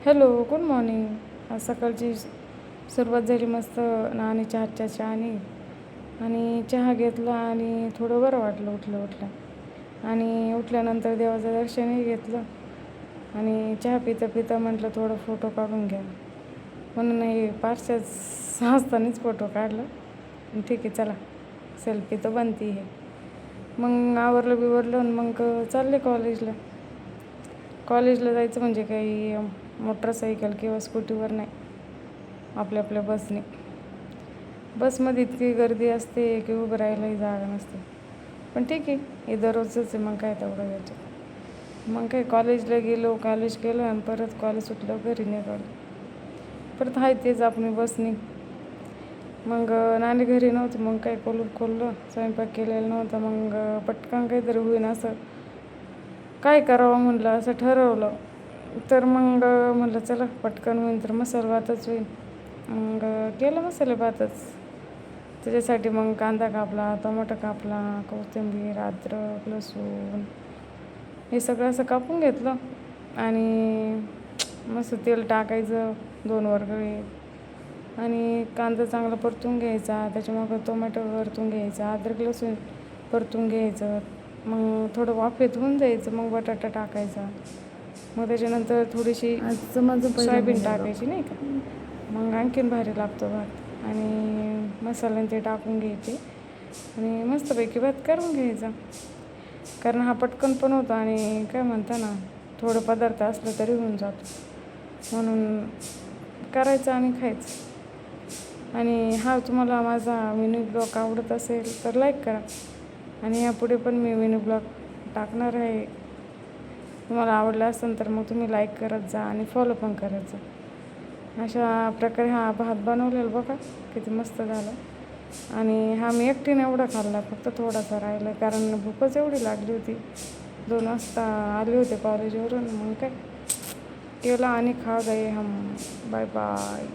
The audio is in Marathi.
Hello, good morning. आज सकाळची सुरुवात झाली मस्त नाणीच्या हातच्या चहाने. आणि चहा घेतला आणि थोडं बरं वाटलं उठलं आणि उठल्यानंतर देवाचं दर्शनही घेतलं. आणि चहा पिता पिता म्हटलं थोडं फोटो काढून घ्या, म्हणून हे पाचशेच असतानाच फोटो काढलं. ठीक आहे, चला सेल्फी तर बनती आहे. मग आवरलं बिवरलं आणि मग चालले कॉलेजला जायचं म्हणजे काही मोटरसायकल किंवा स्कूटीवर नाही, आपल्या बसने. बसमध्ये इतकी गर्दी असते की उभं राहायलाही जागा नसते. पण ठीक आहे, हे दररोजच आहे, मग काय तेवढं घ्यायचं. मग काय कॉलेजला गेलो, कॉलेज केलं आणि परत कॉलेज सुटलं घरी निघालो. परत आहे तेच आपली बसने. मग नाणी घरी नव्हती, मग काय खोललं, स्वयंपाक केलेला नव्हता. मग पटकन काहीतरी होईन असं काय करावं म्हणलं, असं ठरवलं. तर मग म्हणलं चला पटकन होईन तर मसाला भातच होईल. मग केलं मसाले भातच. त्याच्यासाठी मग कांदा कापला, टोमॅटो कापला, कोथिंबीर, अद्रक, लसूण हे सगळं असं कापून घेतलं. आणि मस्त तेल टाकायचं 2 वरगळे आणि कांदा चांगला परतून घ्यायचा. त्याच्यामुळे टोमॅटो परतून घ्यायचा, अद्रक लसूण परतून घ्यायचं. मग थोडं वाफेत होऊन जायचं. मग बटाटा टाकायचा. मग त्याच्यानंतर थोडीशी सोयाबीन टाकायची नाही का, मग आणखीन भारी लागतो भात. आणि मसाल्याने ते टाकून घ्यायचे आणि मस्तपैकी भात करून घ्यायचा. कारण हा पटकन पण होतो आणि काय म्हणता ना, थोडं पदार्थ असलं तरी होऊन जातो, म्हणून करायचं आणि खायचं. आणि हा तुम्हाला माझा मिनी ब्लॉग आवडत असेल तर लाईक करा. आणि यापुढे पण मी मिनी ब्लॉग टाकणार आहे. तुम्हाला आवडलं असेल तर मग तुम्ही लाईक करत जा आणि फॉलो पण करत जा. अशा प्रकारे हा भात बनवलेला बघा किती मस्त झाला. आणि हा मी एकटीने एवढा खाल्ला, फक्त थोडासा राहिला कारण भूकच एवढी लागली होती. 2 वाजता आले होते कॉलेजवरून. मग काय केलं आणि खा गए हम. Bye bye.